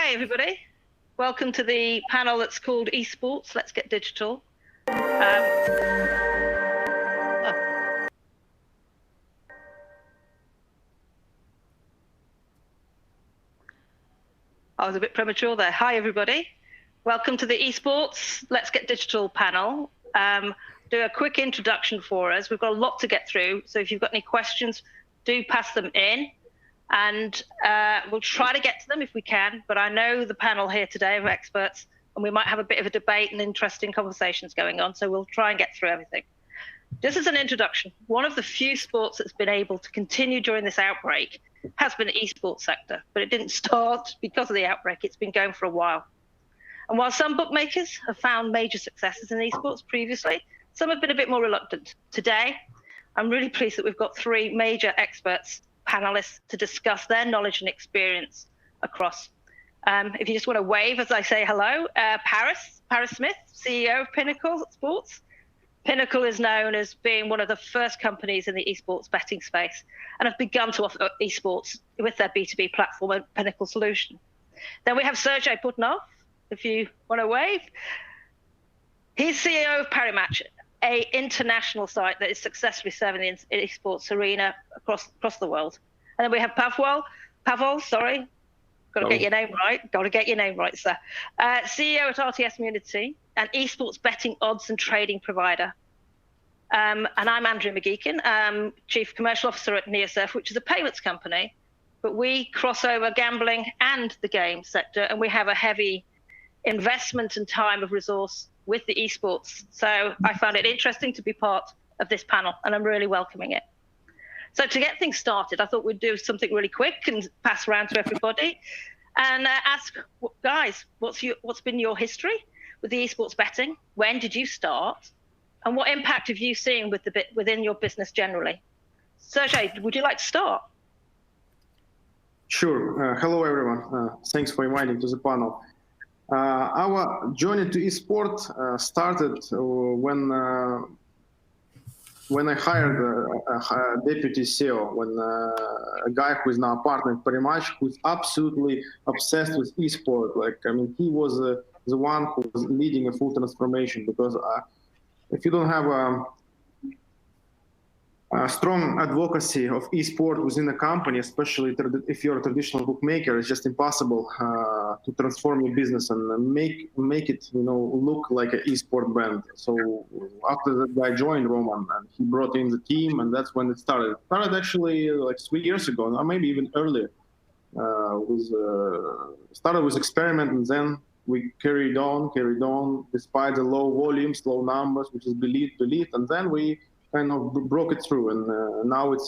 Hi, everybody. Welcome to the panel that's called Esports, Let's Get Digital. I was a bit premature there. Hi, everybody. Welcome to the Esports, Let's Get Digital panel. Do a quick introduction for us. We've got a lot to get through, so if you've got any questions, do pass them in. And we'll try to get to them if we can, but I know the panel here today of experts, and we might have a bit of a debate and interesting conversations going on, so we'll try and get through everything. Just as an introduction, one of the few sports that's been able to continue during this outbreak has been the esports sector, but it didn't start because of the outbreak. It's been going for a while. And while some bookmakers have found major successes in esports previously, some have been a bit more reluctant. Today, I'm really pleased that we've got three major experts panelists to discuss their knowledge and experience across. If you just want to wave as I say hello, Paris Smith, CEO of Pinnacle Sports. Pinnacle is known as being one of the first companies in the esports betting space and have begun to offer esports with their B2B platform, Pinnacle Solution. Then we have Sergey Putnov, if you want to wave. He's CEO of Parimatch, an international site that is successfully serving the esports arena across the world. And then we have Pavel, sorry, got to get your name right, sir. CEO at RTS Community, an esports betting odds and trading provider. And I'm Andrew McGeekin, Chief Commercial Officer at NeoSurf, which is a payments company, but we cross over gambling and the game sector, and we have a heavy investment and time of resource with the esports. So I found it interesting to be part of this panel, and I'm really welcoming it. So to get things started, I thought we'd do something really quick and pass around to everybody and ask, guys, what's been your history with the esports betting? When did you start? And what impact have you seen within your business generally? Sergey, would you like to start? Sure. Hello, everyone. Thanks for inviting to the panel. Our journey to esports started when I hired a deputy CEO, when a guy who is now a partner at Parimatch, who's absolutely obsessed with esports. He was the one who was leading a full transformation, because if you don't have a strong advocacy of esports within a company, especially if you're a traditional bookmaker, it's just impossible to transform your business and make it, look like an esport brand. So after that guy joined, Roman, and he brought in the team, and that's when it started. It started actually like 3 years ago, or maybe even earlier. Started with experiment, and then we carried on despite the low volumes, low numbers, which is belief, and then we kind of broke it through, and now it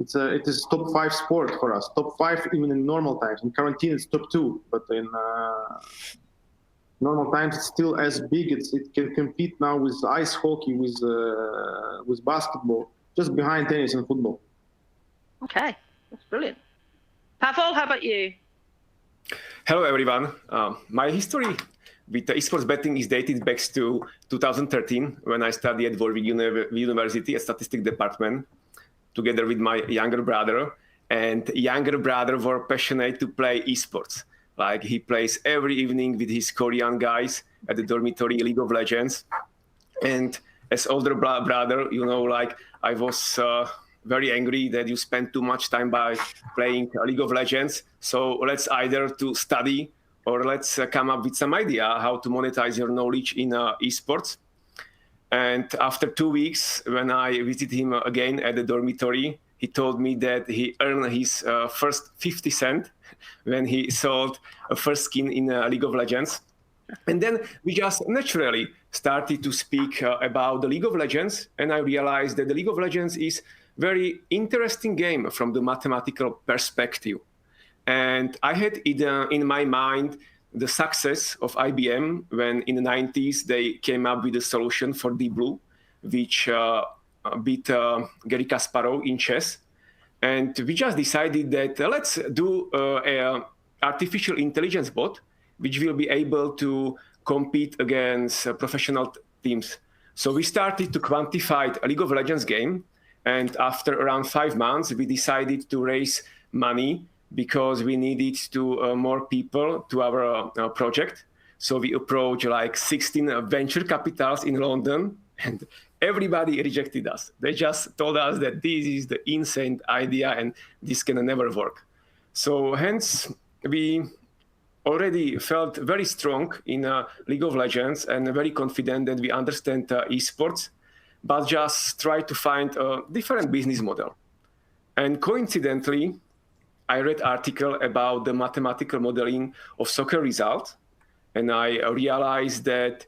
is top 5 sport for us. Top 5 even in normal times. In quarantine it's top 2, but in normal times it's still as big. It can compete now with ice hockey, with basketball, just behind tennis and football. Okay, that's brilliant. Pavel, how about you? Hello, everyone. My history with esports betting is dated back to 2013, when I studied at Warwick University at Statistics Department, together with my younger brother. And younger brother were passionate to play esports. Like, he plays every evening with his Korean guys at the dormitory League of Legends. And as older brother, I was very angry that you spend too much time by playing League of Legends. So let's either to study, or let's come up with some idea how to monetize your knowledge in esports. And after 2 weeks, when I visited him again at the dormitory, he told me that he earned his first 50 cents when he sold a first skin in League of Legends. And then we just naturally started to speak about the League of Legends, and I realized that the League of Legends is very interesting game from the mathematical perspective. And I had in my mind the success of IBM when in the 90s they came up with a solution for Deep Blue, which beat Garry Kasparov in chess. And we just decided that let's do an artificial intelligence bot, which will be able to compete against professional teams. So we started to quantify a League of Legends game. And after around 5 months, we decided to raise money because we needed to more people to our project. So we approached like 16 venture capitals in London, and everybody rejected us. They just told us that this is the insane idea and this can never work. So hence we already felt very strong in League of Legends and very confident that we understand esports, but just try to find a different business model. And coincidentally, I read article about the mathematical modeling of soccer results, and I realized that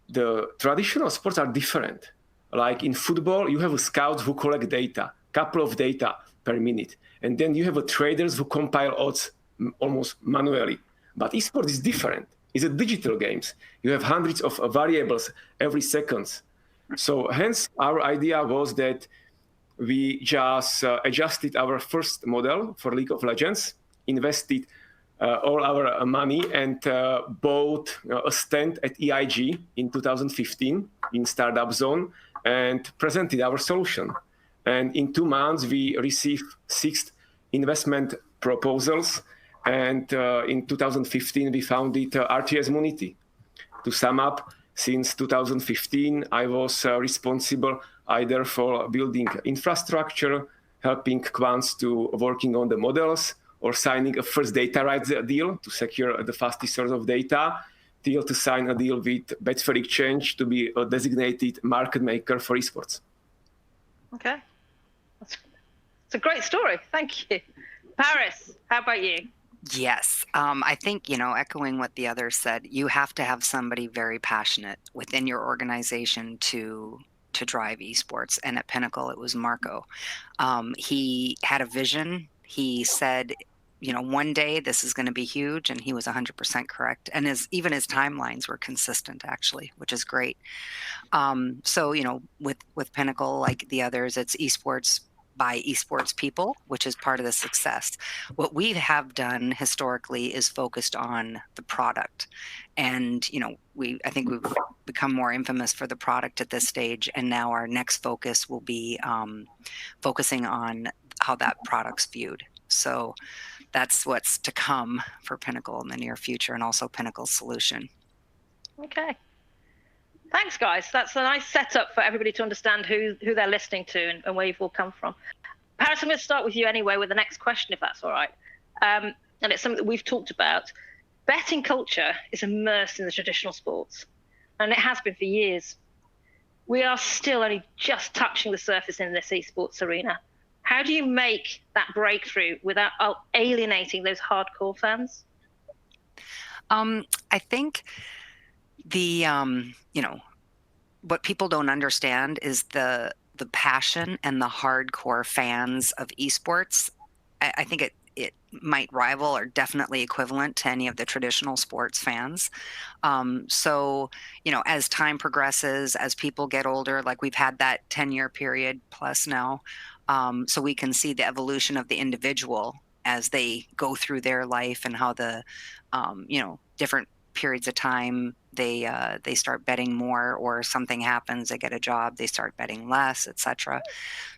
the traditional sports are different. Like in football, you have a scouts who collect data, couple of data per minute, and then you have a traders who compile odds almost manually. But esports is different. It's a digital games. You have hundreds of variables every second. So hence our idea was that we just adjusted our first model for League of Legends, invested all our money, and bought a stand at EIG in 2015 in Startup Zone and presented our solution. And in 2 months, we received 6 investment proposals. And in 2015, we founded RTS Munity. To sum up, since 2015, I was responsible either for building infrastructure, helping quants to working on the models, or signing a first data rights deal to secure the fastest source of data, till to sign a deal with Betfair Exchange to be a designated market maker for esports. Okay. It's a great story. Thank you. Paris, how about you? Yes. I think, echoing what the others said, you have to have somebody very passionate within your organization to drive esports. And at Pinnacle, it was Marco. He had a vision. He said, one day this is going to be huge, and he was 100% correct. And even his timelines were consistent, actually, which is great. So, with Pinnacle, like the others, it's esports by esports people, which is part of the success. What we have done historically is focused on the product. And, I think we've become more infamous for the product at this stage. And now our next focus will be focusing on how that product's viewed. So that's what's to come for Pinnacle in the near future, and also Pinnacle Solution. Okay. Thanks, guys. That's a nice setup for everybody to understand who they're listening to and where you've all come from. Paris, I'm going to start with you anyway with the next question, if that's all right. And it's something that we've talked about. Betting culture is immersed in the traditional sports, and it has been for years. We are still only just touching the surface in this esports arena. How do you make that breakthrough without alienating those hardcore fans? I think what people don't understand is the passion and the hardcore fans of esports. I think it might rival or definitely equivalent to any of the traditional sports fans. So, as time progresses, as people get older, like we've had that 10-year period plus now, so we can see the evolution of the individual as they go through their life, and how the, different periods of time they start betting more, or something happens, they get a job, they start betting less, etc.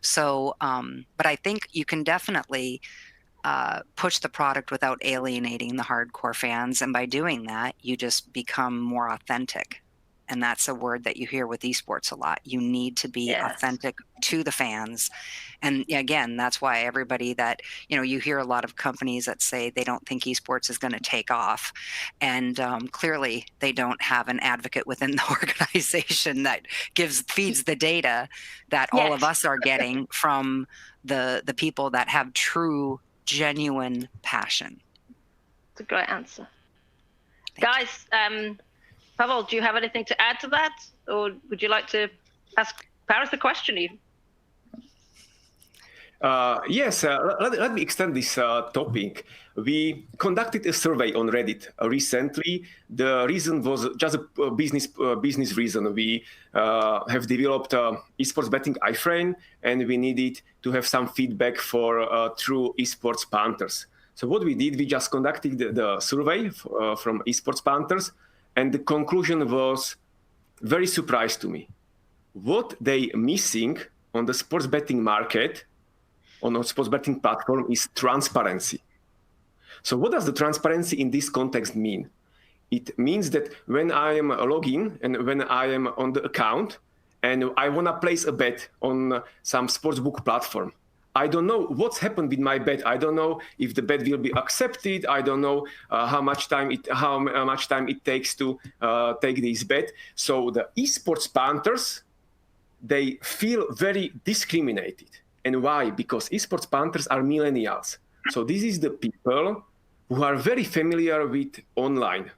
So, but I think you can definitely push the product without alienating the hardcore fans, and by doing that, you just become more authentic. And that's a word that you hear with esports a lot. You need to be authentic to the fans. And again, that's why everybody that, you hear a lot of companies that say they don't think esports is going to take off. And clearly they don't have an advocate within the organization that feeds the data that all of us are getting from the people that have true, genuine passion. That's a great answer. Guys, Pavel, do you have anything to add to that? Or would you like to ask Paris the question even? Yes, let me extend this topic. We conducted a survey on Reddit recently. The reason was just a business reason. We have developed esports betting iframe, and we needed to have some feedback for true esports punters. So what we did, we just conducted the survey from esports punters, and the conclusion was very surprised to me. What they missing on the sports betting market on a sports betting platform is transparency. So what does the transparency in this context mean? It means that when I am logging and when I am on the account and I want to place a bet on some sportsbook platform, I don't know what's happened with my bet. I don't know if the bet will be accepted. I don't know how much time it takes to take this bet. So the esports punters, they feel very discriminated. And why? Because esports punters are millennials. So this is the people who are very familiar with online.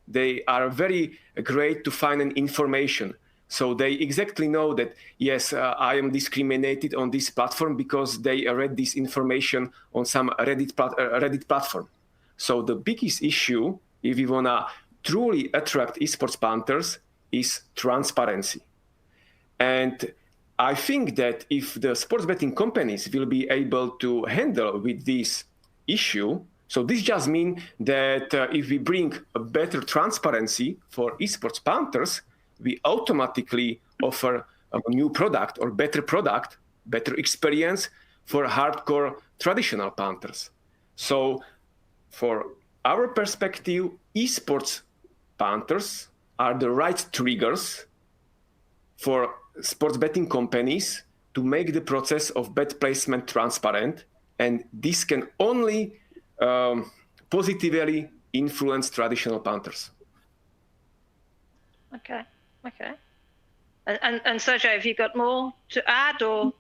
They are very great to find an information. So they exactly know that, yes, I am discriminated on this platform because they read this information on some Reddit platform. So the biggest issue, if we want to truly attract esports punters, is transparency. And I think that if the sports betting companies will be able to handle with this issue, so this just means that if we bring a better transparency for esports punters, we automatically offer a new product or better product, better experience for hardcore traditional punters. So for our perspective, esports punters are the right triggers for sports betting companies to make the process of bet placement transparent. And this can only positively influence traditional punters. Okay. And Sergio, have you got more to add, or?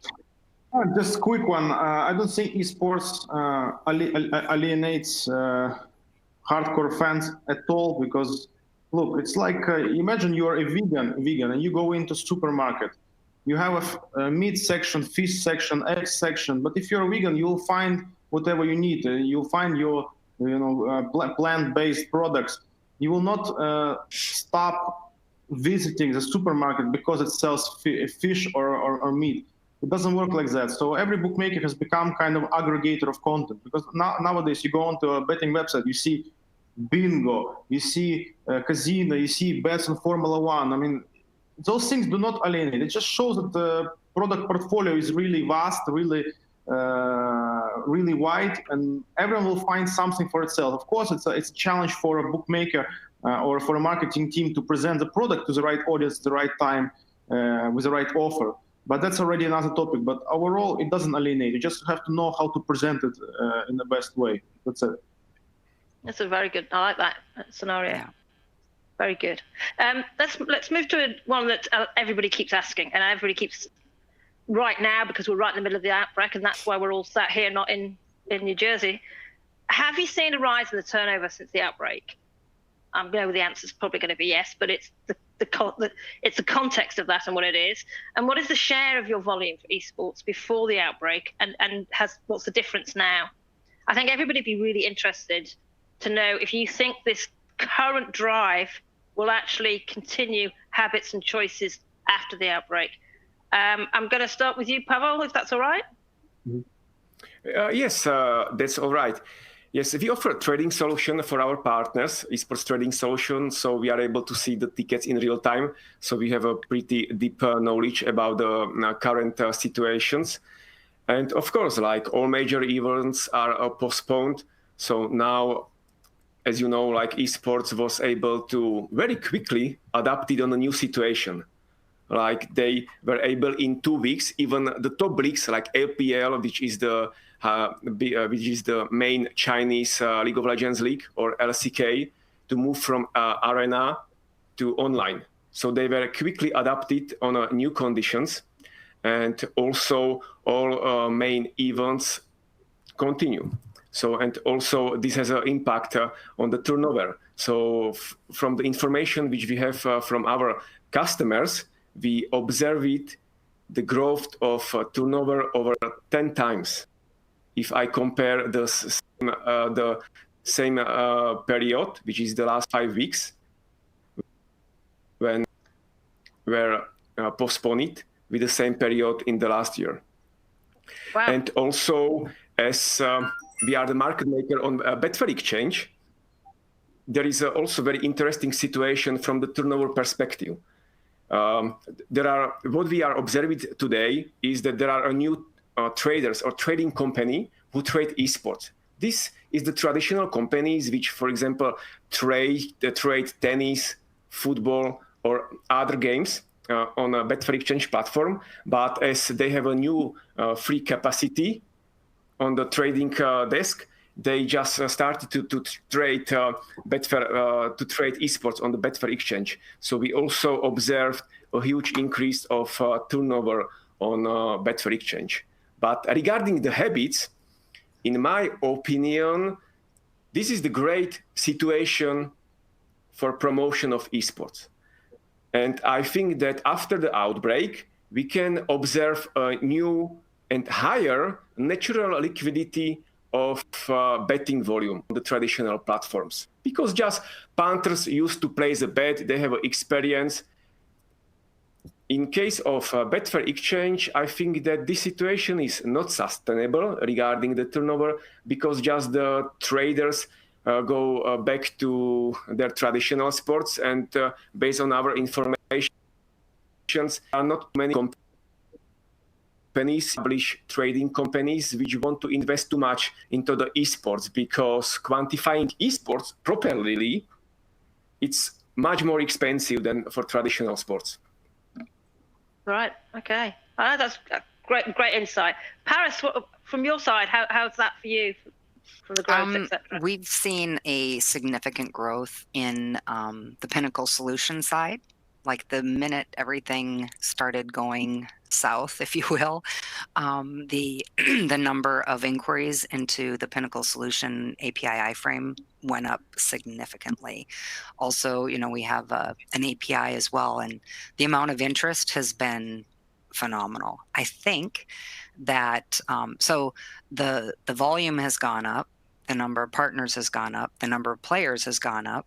Just a quick one. I don't think esports alienates hardcore fans at all, because look, it's like imagine you're a vegan, and you go into supermarket. You have a meat section, fish section, egg section. But if you're a vegan, you'll find whatever you need. You'll find your, plant-based products. You will not stop visiting the supermarket because it sells fish or meat. It doesn't work like that. So every bookmaker has become kind of aggregator of content, because nowadays you go onto a betting website, you see bingo, you see casino, you see bets on Formula One. I mean, those things do not alienate. It just shows that the product portfolio is really vast, really wide, and everyone will find something for itself. Of course, it's a challenge for a bookmaker or for a marketing team to present the product to the right audience at the right time with the right offer. But that's already another topic. But overall, it doesn't alienate. You just have to know how to present it in the best way. That's it. That's a very good. I like that scenario. Yeah. Very good. Let's move to one that everybody keeps asking, and everybody keeps right now, because we're right in the middle of the outbreak, and that's why we're all sat here, not in New Jersey. Have you seen a rise in the turnover since the outbreak? I'm going with the answer is probably going to be yes, but it's it's the context of that and what it is. And what is the share of your volume for esports before the outbreak, and what's the difference now? I think everybody would be really interested to know if you think this current drive will actually continue habits and choices after the outbreak. I'm going to start with you, Pavel, if that's all right. Yes, that's all right. Yes, we offer a trading solution for our partners, esports trading solution, so we are able to see the tickets in real time. So we have a pretty deep knowledge about the current situations. And of course, like all major events are postponed. So now, as you know, like esports was able to very quickly adapt it on a new situation. Like they were able in 2 weeks, even the top leagues like LPL, which is the main Chinese League of Legends league, or LCK, to move from arena to online. So they were quickly adapted on new conditions, and also all main events continue. So, and also this has an impact on the turnover. So from the information which we have from our customers, we observed the growth of turnover over 10 times. If I compare the same period, which is the last 5 weeks, when were postponed, with the same period in the last year. Wow. And also, as we are the market maker on Betfair Exchange, there is also very interesting situation from the turnover perspective. What we are observing today is that there are a new traders or trading company who trade esports. This is the traditional companies which, for example, trade tennis, football, or other games on a Betfair Exchange platform. But as they have a new free capacity on the trading desk, they just started to trade Betfair to trade esports on the Betfair Exchange. So we also observed a huge increase of turnover on Betfair Exchange. But regarding the habits, in my opinion, this is the great situation for promotion of esports. And I think that after the outbreak, we can observe a new and higher natural liquidity of betting volume on the traditional platforms. Because just punters used to place a bet, they have experience. In case of Betfair Exchange, I think that this situation is not sustainable regarding the turnover, because just the traders go back to their traditional sports, and based on our information, are not many companies, publish trading companies, which want to invest too much into the esports, because quantifying esports properly, it's much more expensive than for traditional sports. Right. Okay. That's a great insight. Paris, from your side, how's that for you, for the growth, etc.? We've seen a significant growth in the Pinnacle Solution side. Like the minute everything started going south, if you will, the number of inquiries into the Pinnacle Solution API iframe went up significantly. Also, we have an API as well, and the amount of interest has been phenomenal. I think that so the volume has gone up, the number of partners has gone up, the number of players has gone up,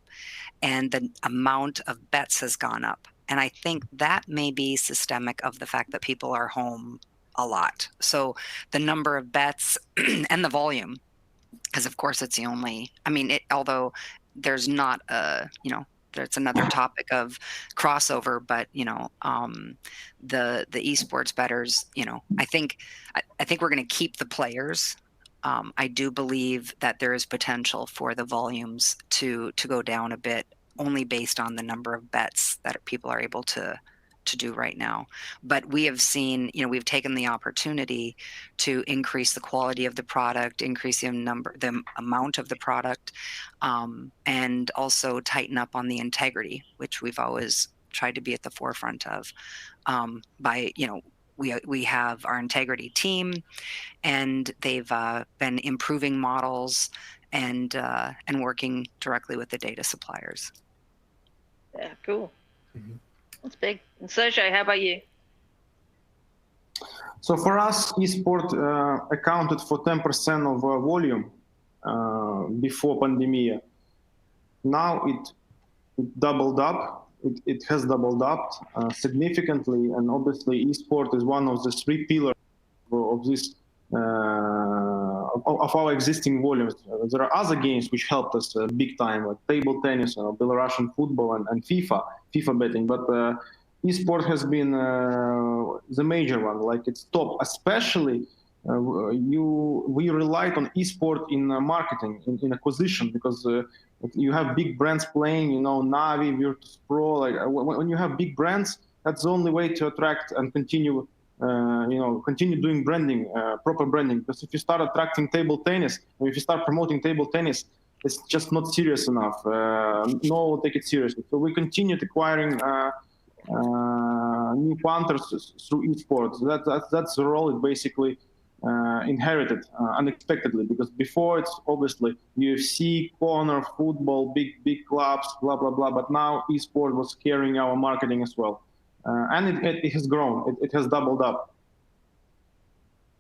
and the amount of bets has gone up. And I think that may be systemic of the fact that people are home a lot. So the number of bets and the volume, because of course it's the only, although there's not there's another topic of crossover, but the esports bettors, I think we're going to keep the players. I do believe that there is potential for the volumes to go down a bit, only based on the number of bets that people are able to do right now. But we have seen, we've taken the opportunity to increase the quality of the product, increase the amount of the product, and also tighten up on the integrity, which we've always tried to be at the forefront of. We have our integrity team, and they've been improving models and working directly with the data suppliers. Yeah, cool. Mm-hmm. That's big. And Sergey, how about you? So for us, esport accounted for 10% of volume before pandemic. Now it doubled up. It has doubled up significantly, and obviously esport is one of the three pillars of this of our existing volumes. There are other games which helped us big time, like table tennis, Belarusian football, and FIFA betting. But esport has been the major one, like it's top. Especially we relied on esport in marketing, in acquisition, because you have big brands playing, Navi, Virtus Pro. Like when you have big brands, that's the only way to attract and continue doing branding, proper branding. Because if you start attracting table tennis, or if you start promoting table tennis, it's just not serious enough. No one will take it seriously. So we continued acquiring new punters through esports. That's the role it basically inherited unexpectedly, because before it's obviously UFC, corner, football, big clubs, blah blah blah. But now esport was carrying our marketing as well. And it has grown. It has doubled up.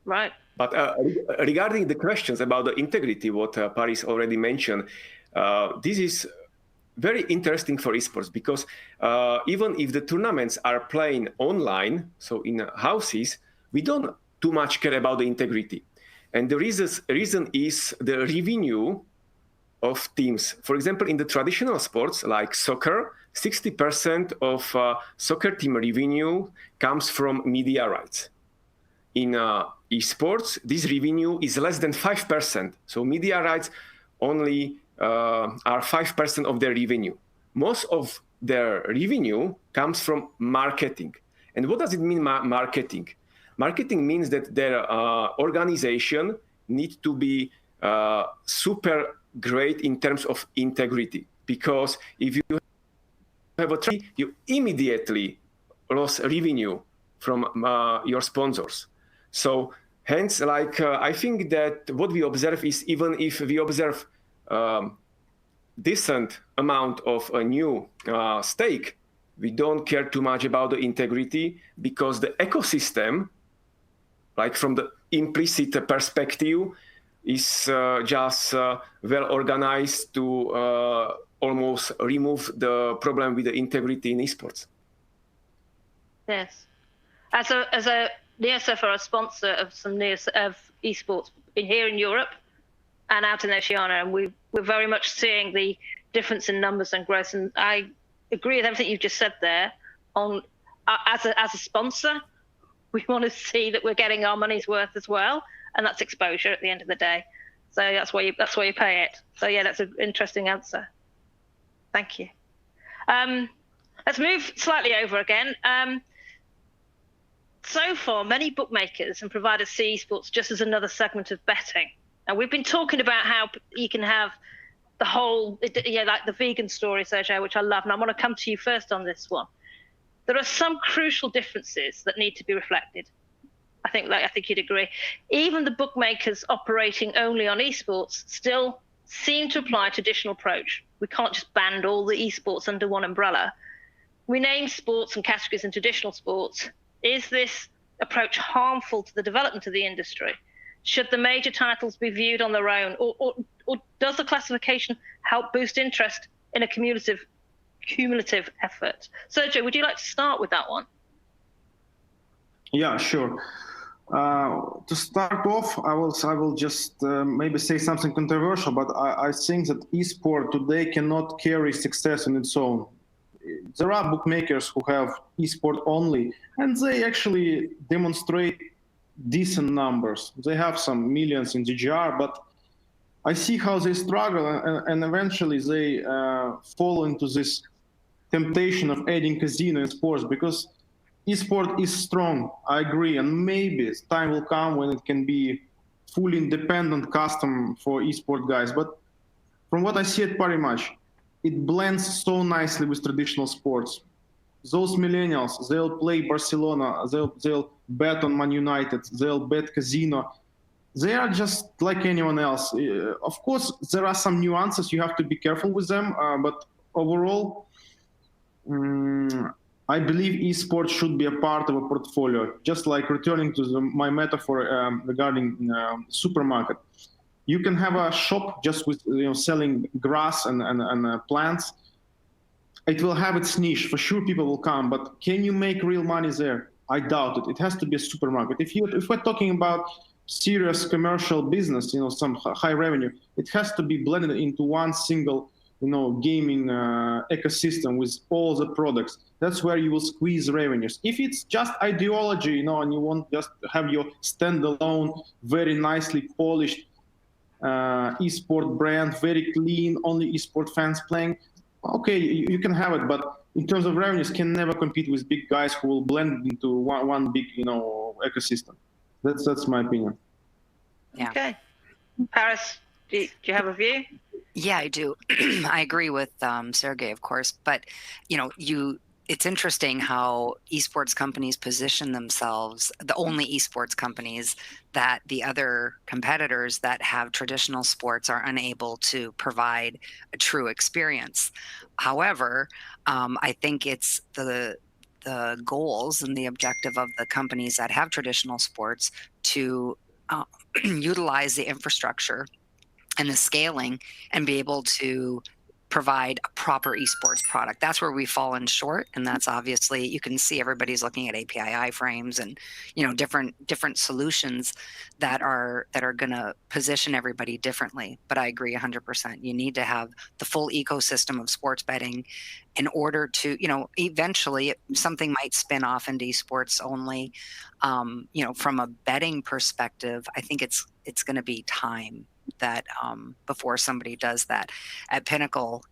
Right. But regarding the questions about the integrity, what Paris already mentioned, this is very interesting for esports, because even if the tournaments are playing online, so in houses, we don't too much care about the integrity. And the reason is the revenue of teams. For example, in the traditional sports like soccer, 60% of soccer team revenue comes from media rights. in esports, this revenue is less than 5%. So media rights only are 5% of their revenue. Most of their revenue comes from marketing. And what does it mean, marketing? Marketing means that their organization needs to be super great in terms of integrity. Because if you have a trade, you immediately lose revenue from your sponsors. So hence, I think that what we observe is, even if we observe decent amount of a new stake, we don't care too much about the integrity, because the ecosystem, like from the implicit perspective, is just well organized to almost remove the problem with the integrity in esports. Yes. As a NeoSurf or a sponsor of some of esports here in Europe and out in Oceania, and we're very much seeing the difference in numbers and growth. And I agree with everything you've just said there. On as a sponsor, we want to see that we're getting our money's worth as well, and that's exposure at the end of the day. So that's why you pay it. So yeah, that's an interesting answer. Thank you. Let's move slightly over again. So far, many bookmakers and providers see esports just as another segment of betting. And we've been talking about how you can have the whole, like the vegan story, Sergio, which I love. And I want to come to you first on this one. There are some crucial differences that need to be reflected. I think you'd agree. Even the bookmakers operating only on esports still seem to apply a traditional approach. We can't just band all the esports under one umbrella. We name sports and categories in traditional sports. Is this approach harmful to the development of the industry? Should the major titles be viewed on their own, or does the classification help boost interest in a cumulative effort? Sergio, would you like to start with that one? Yeah, sure. To start off, I will just maybe say something controversial, but I think that esport today cannot carry success on its own. There are bookmakers who have esport only, and they actually demonstrate decent numbers. They have some millions in GGR, but I see how they struggle, and eventually they fall into this temptation of adding casino in sports, because esport is strong, I agree, and maybe time will come when it can be fully independent custom for esport guys. But from what I see at Parimatch, it blends so nicely with traditional sports. Those millennials, they'll play Barcelona, they'll bet on Man United, they'll bet casino. They are just like anyone else. Of course, there are some nuances, you have to be careful with them, but overall, I believe esports should be a part of a portfolio, just like returning to my metaphor regarding supermarket. You can have a shop just with selling grass and plants. It will have its niche. For sure, people will come, but can you make real money there? I doubt it. It has to be a supermarket. If we're talking about serious commercial business, some high revenue, it has to be blended into one single gaming ecosystem with all the products. That's where you will squeeze revenues. If it's just ideology, and you want just have your standalone, very nicely polished esport brand, very clean, only esport fans playing, okay, you can have it. But in terms of revenues, can never compete with big guys who will blend into one big, ecosystem. That's my opinion. Yeah. Okay. Paris, do you have a view? Yeah, I do. I agree with Sergey, of course, but it's interesting how esports companies position themselves, the only esports companies, that the other competitors that have traditional sports are unable to provide a true experience. However, I think it's the goals and the objective of the companies that have traditional sports to utilize the infrastructure and the scaling and be able to provide a proper esports product. That's where we've fallen short, and that's obviously, you can see everybody's looking at API iframes and different solutions that are going to position everybody differently. But I agree 100%. You need to have the full ecosystem of sports betting in order to, eventually something might spin off into esports only. From a betting perspective, I think it's going to be time that before somebody does that. At Pinnacle,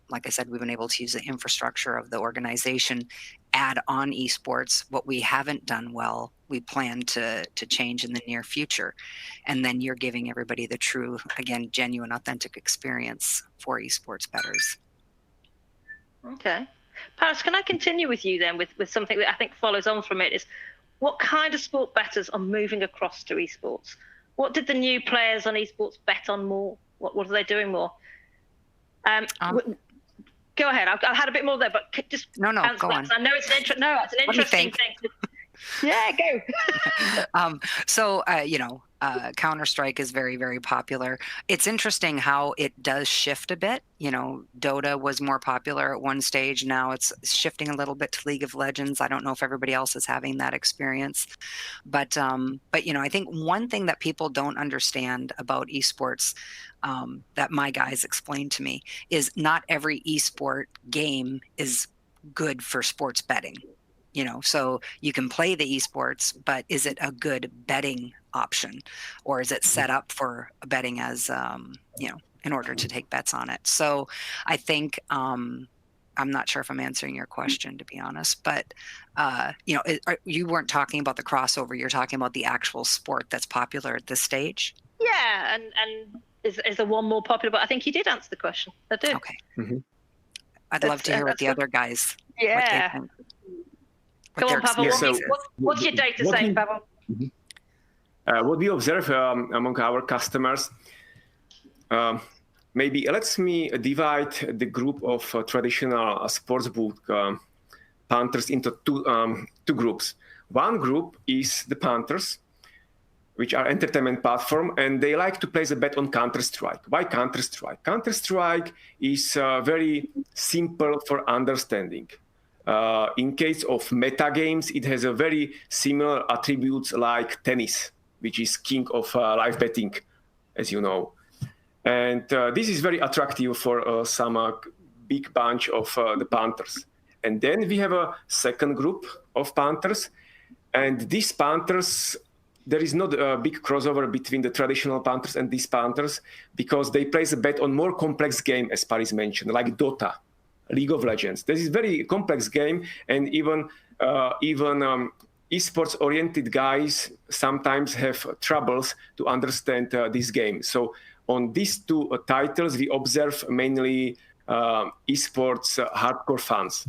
like I said, we've been able to use the infrastructure of the organization, add on esports. What we haven't done well, we plan to change in the near future. And then you're giving everybody the true, again, genuine, authentic experience for esports bettors. Okay. Paris, can I continue with you then with something that I think follows on from it, is what kind of sport bettors are moving across to esports? What did the new players on esports bet on more? What are they doing more? Go ahead. I had a bit more there, but just no, go on. I know it's an interesting thing. Yeah, go. Counter-Strike is very, very popular. It's interesting how it does shift a bit. Dota was more popular at one stage. Now it's shifting a little bit to League of Legends. I don't know if everybody else is having that experience, but I think one thing that people don't understand about esports, that my guys explained to me, is not every esport game is good for sports betting. So you can play the esports, but is it a good betting option, or is it set up for betting as, in order to take bets on it? So I think, I'm not sure if I'm answering your question, to be honest, but, you weren't talking about the crossover. You're talking about the actual sport that's popular at this stage. Yeah. And is there one more popular? But I think you did answer the question. I did. Okay. Mm-hmm. I'd love to hear what the other guys. Yeah. Go on, Pavel. What's your data saying, Pavel? What we observe among our customers, maybe let me divide the group of traditional sportsbook punters into two groups. One group is the punters, which are entertainment platform, and they like to place a bet on Counter-Strike. Why Counter-Strike? Counter-Strike is very simple for understanding. In case of meta games, it has a very similar attributes like tennis, which is king of live betting, as you know. And this is very attractive for some big bunch of the punters. And then we have a second group of punters. And these punters, there is not a big crossover between the traditional punters and these punters, because they place a bet on more complex game, as Paris mentioned, like Dota, League of Legends. This is very complex game, and even esports-oriented guys sometimes have troubles to understand this game. So on these two titles, we observe mainly esports hardcore fans.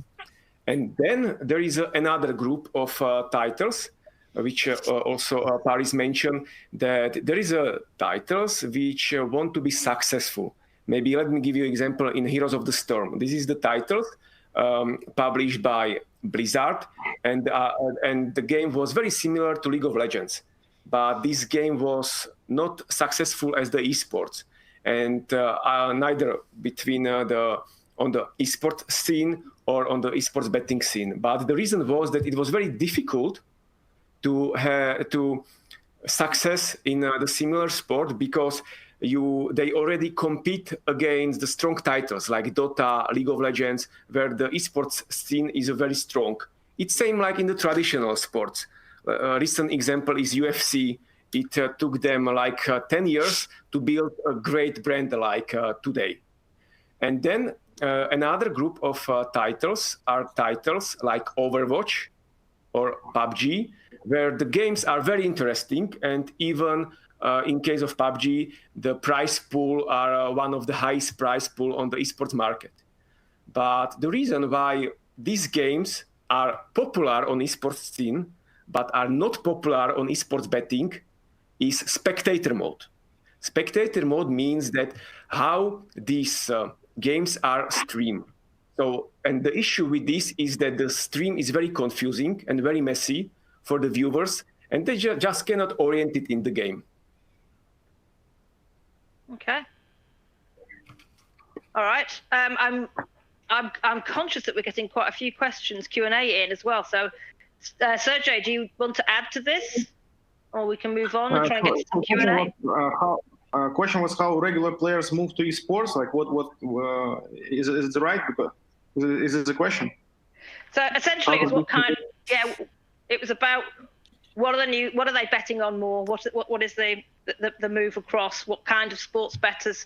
And then there is another group of titles, which also Paris mentioned, that there is titles which want to be successful. Maybe let me give you an example in Heroes of the Storm. This is the title published by Blizzard, and the game was very similar to League of Legends, but this game was not successful as the esports, and neither between on the esports scene or on the esports betting scene. But the reason was that it was very difficult to success in the similar sport, because they already compete against the strong titles like Dota, League of Legends, where the esports scene is very strong. It's same like in the traditional sports. A recent example is UFC. It took them like 10 years to build a great brand like today. And then another group of titles are titles like Overwatch or PUBG, where the games are very interesting, and even in case of PUBG, the prize pool are one of the highest prize pool on the esports market. But the reason why these games are popular on esports scene, but are not popular on esports betting, is spectator mode. Spectator mode means that how these games are streamed. So, and the issue with this is that the stream is very confusing and very messy for the viewers, and they just cannot orient it in the game. Okay. All right. I'm conscious that we're getting quite a few questions Q&A in as well. So, Sergey, do you want to add to this, or we can move on and try and get some Q&A? Question was how regular players move to esports. Like, what is it right? Because is it the question? So essentially, it's what kind? Yeah, it was about what are they betting on more? What is the move across? What kind of sports bettors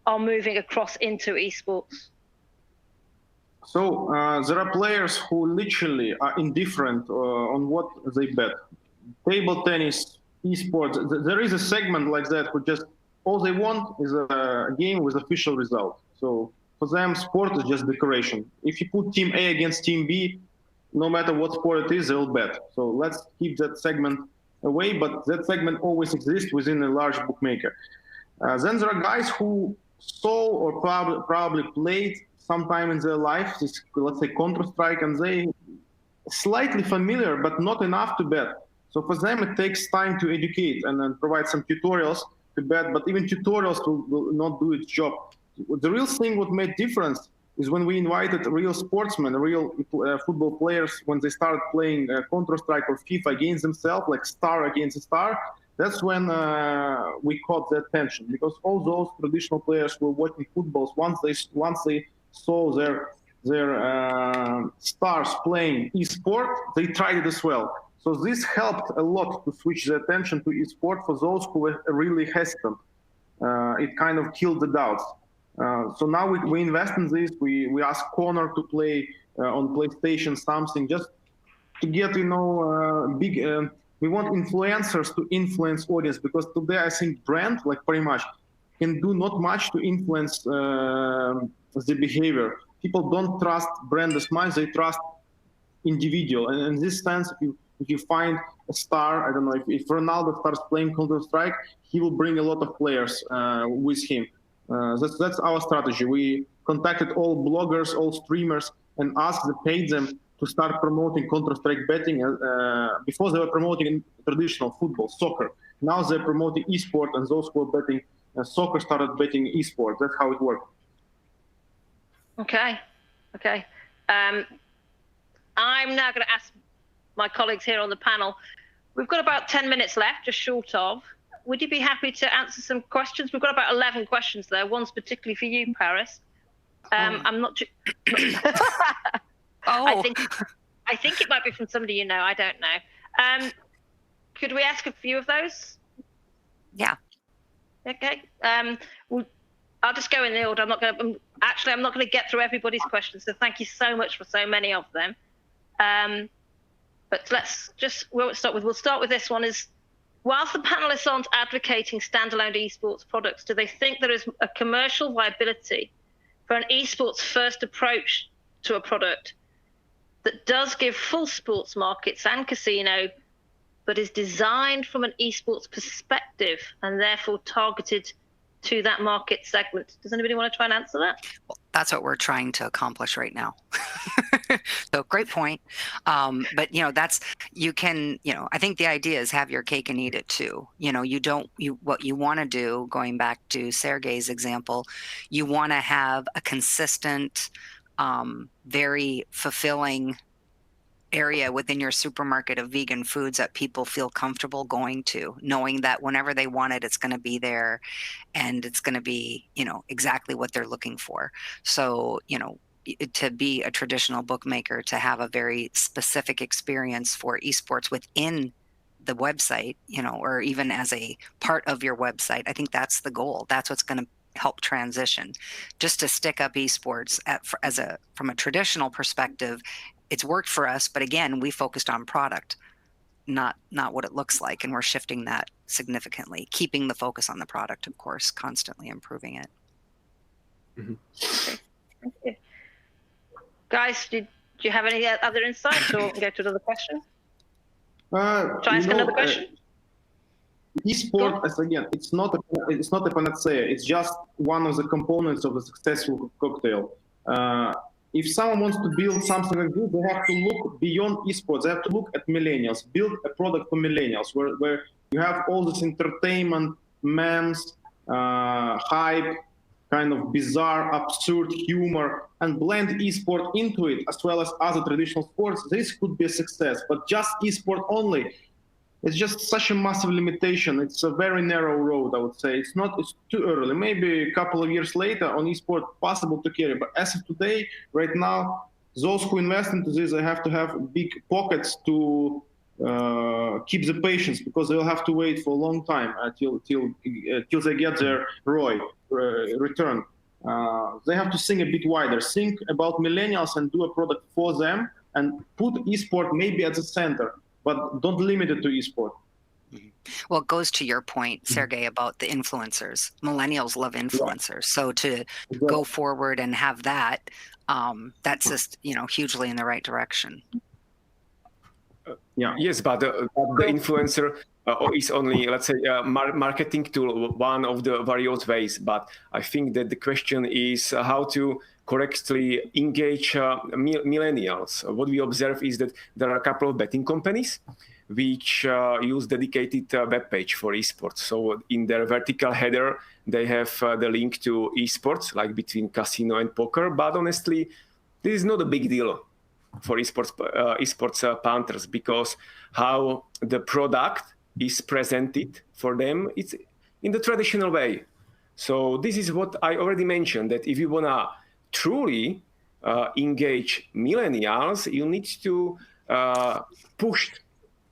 are moving across into esports? So there are players who literally are indifferent on what they bet. Table tennis, esports. There is a segment like that who just all they want is a game with official result. So for them, sport is just decoration. If you put Team A against Team B, no matter what sport it is, they'll bet. So let's keep that segment away. But that segment always exists within a large bookmaker. Then there are guys who saw or probably played sometime in their life, let's say Counter-Strike, and they slightly familiar, but not enough to bet. So for them, it takes time to educate and then provide some tutorials to bet, but even tutorials will not do its job. The real thing what made difference is when we invited real sportsmen, real football players, when they started playing Counter-Strike or FIFA against themselves, like star against star. That's when we caught their attention, because all those traditional players were watching footballs. Once they saw their stars playing esport, they tried it as well. So this helped a lot to switch the attention to esport for those who were really hesitant. It kind of killed the doubts. So now we invest in this. We ask Connor to play on PlayStation something just to get big. We want influencers to influence audience, because today I think brand, like pretty much, can do not much to influence the behavior. People don't trust brand as much; they trust individual. And in this sense, if you find a star, I don't know, if Ronaldo starts playing Counter-Strike, he will bring a lot of players with him. That's our strategy. We contacted all bloggers, all streamers, and paid them to start promoting Counter-Strike betting. Before they were promoting traditional football, soccer. Now they're promoting esport, and those who are betting soccer started betting esport. That's how it worked. Okay. I'm now going to ask my colleagues here on the panel. We've got about 10 minutes left, just short of. Would you be happy to answer some questions? We've got about 11 questions there. One's particularly for you, Paris. I'm not. I think it might be from somebody you know. I don't know. Could we ask a few of those? Yeah. Okay. I'll just go in the order. I'm not going to get through everybody's questions. So thank you so much for so many of them. But we'll start with this one. Is whilst the panelists aren't advocating standalone esports products, do they think there is a commercial viability for an esports first approach to a product that does give full sports markets and casino, but is designed from an esports perspective and therefore targeted to that market segment? Does anybody want to try and answer that? Well, that's what we're trying to accomplish right now. So great point. But I think the idea is have your cake and eat it too. What you want to do, going back to Sergey's example, you want to have a consistent, very fulfilling area within your supermarket of vegan foods that people feel comfortable going to, knowing that whenever they want it, it's going to be there and it's going to be, exactly what they're looking for. So, to be a traditional bookmaker, to have a very specific experience for esports within the website, or even as a part of your website, I think that's the goal. That's what's going to help transition. Just to stick up esports from a traditional perspective, it's worked for us, but again, we focused on product, not what it looks like, and we're shifting that significantly, keeping the focus on the product, of course, constantly improving it. Mm-hmm. Okay. Thank you. Guys, do you have any other insights, or go to another question? Try ask another question. Esport, again, it's not a panacea. It's just one of the components of a successful cocktail. If someone wants to build something like this, they have to look beyond esports. They have to look at millennials, build a product for millennials, where you have all this entertainment, memes, hype, kind of bizarre, absurd humor and blend esport into it, as well as other traditional sports, this could be a success. But just esport only, it's just such a massive limitation. It's a very narrow road, I would say. It's too early. Maybe a couple of years later on esport possible to carry. But as of today, right now, those who invest into this, they have to have big pockets to keep the patience, because they'll have to wait for a long time till they get their ROI return. They have to think a bit wider, think about millennials and do a product for them, and put esport maybe at the center, but don't limit it to esport. Well, it goes to your point, Sergey, about the influencers. Millennials love influencers. So to go forward and have that, that's just, hugely in the right direction. Yes, but the influencer is only, let's say, marketing tool, one of the various ways. But I think that the question is how to correctly engage millennials. What we observe is that there are a couple of betting companies which use dedicated web page for esports. So in their vertical header, they have the link to esports, like between casino and poker. But honestly, this is not a big deal for esports punters, because how the product is presented for them, it's in the traditional way. So this is what I already mentioned, that if you want to truly engage millennials, you need to push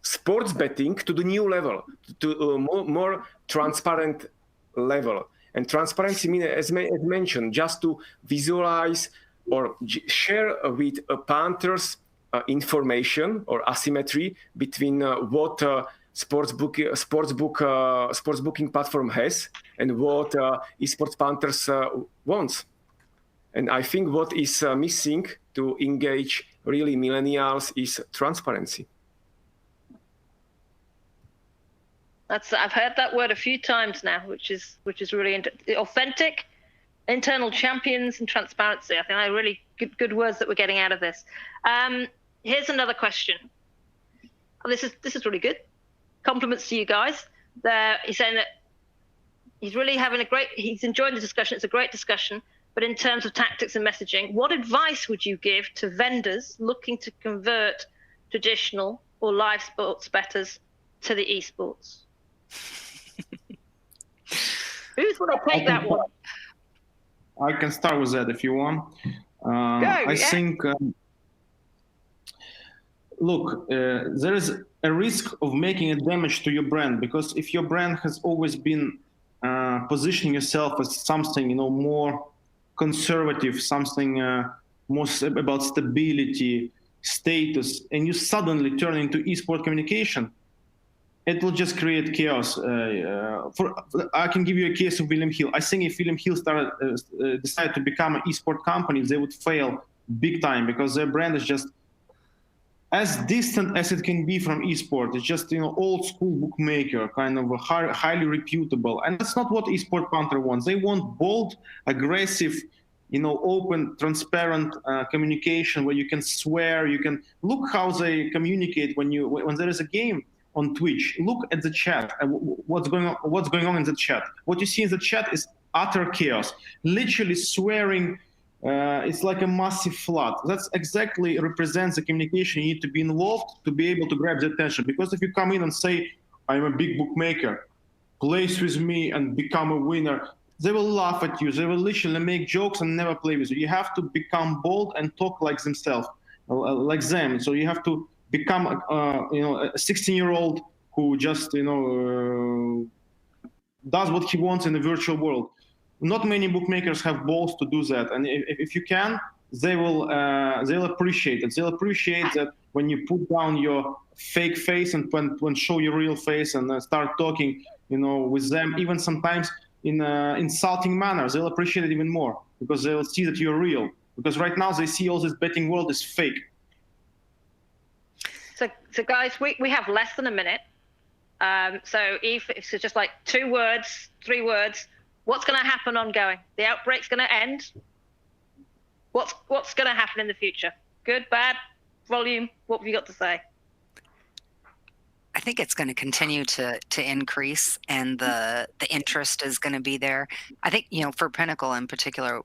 sports betting to the new level, to a more transparent level. And transparency means, as mentioned, just to visualize or share with punters information or asymmetry between what sportsbooking platform has and what esports punters wants. And I think what is missing to engage really millennials is transparency. I've heard that word a few times now, which is really authentic, internal champions, and transparency. I think they're really good words that we're getting out of this. Here's another question. This is really good. Compliments to you guys. He's saying that he's really he's enjoying the discussion. It's a great discussion. But in terms of tactics and messaging, what advice would you give to vendors looking to convert traditional or live sports bettors to the esports? Who's going to take that one? I can start with that if you want. I think, look, there is a risk of making a damage to your brand, because if your brand has always been positioning yourself as something, more conservative, something more about stability, status, and you suddenly turn into esport communication, it will just create chaos. I can give you a case of William Hill. I think if William Hill decided to become an esport company, they would fail big time, because their brand is just as distant as it can be from esport. It's just old school bookmaker, kind of highly reputable, and that's not what esport punter wants. They want bold, aggressive, open, transparent communication where you can swear. You can look how they communicate when there is a game on Twitch. Look at the chat. What's going on in the chat? What you see in the chat is utter chaos. Literally swearing. It's like a massive flood. That's exactly represents the communication. You need to be involved to be able to grab the attention. Because if you come in and say, "I'm a big bookmaker, place with me and become a winner," they will laugh at you. They will literally make jokes and never play with you. You have to become bold and talk like themselves, like them. So you have to become a 16-year-old who just does what he wants in the virtual world. Not many bookmakers have balls to do that, and if you can, they'll appreciate it. They'll appreciate that when you put down your fake face and when show your real face and start talking, with them, even sometimes in insulting manners. They'll appreciate it even more, because they'll see that you're real. Because right now they see all this betting world is fake. So guys, we have less than a minute. So if it's just like 2 words, 3 words, what's going to happen ongoing? The outbreak's going to end. What's going to happen in the future? Good, bad, volume? What have you got to say? I think it's going to continue to increase, and the interest is going to be there. I think, for Pinnacle in particular,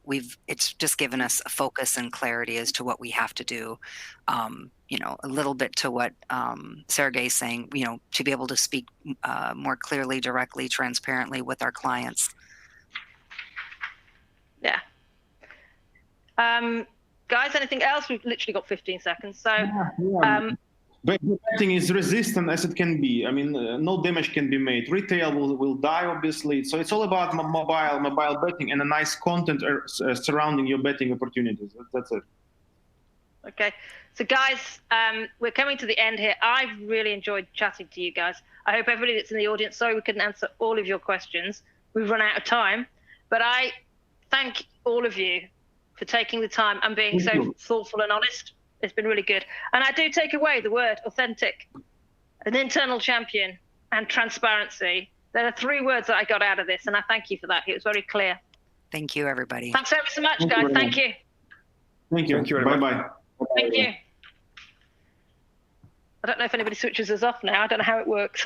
it's just given us a focus and clarity as to what we have to do. A little bit to what Sergey's saying, to be able to speak more clearly, directly, transparently with our clients. Yeah. Guys, anything else? We've literally got 15 seconds. So, betting is resistant as it can be. I mean, no damage can be made. Retail will die, obviously. So it's all about mobile betting and a nice content surrounding your betting opportunities. That's it. Okay. So, guys, we're coming to the end here. I've really enjoyed chatting to you guys. I hope everybody that's in the audience, sorry we couldn't answer all of your questions. We've run out of time. But I thank all of you for taking the time and being so thoughtful and honest. It's been really good. And I do take away the word authentic, an internal champion, and transparency. There are 3 words that I got out of this, and I thank you for that. It was very clear. Thank you, everybody. Thanks ever so much, guys. Thank you. Thank you. Thank you. Bye-bye. Thank you. I don't know if anybody switches us off now. I don't know how it works.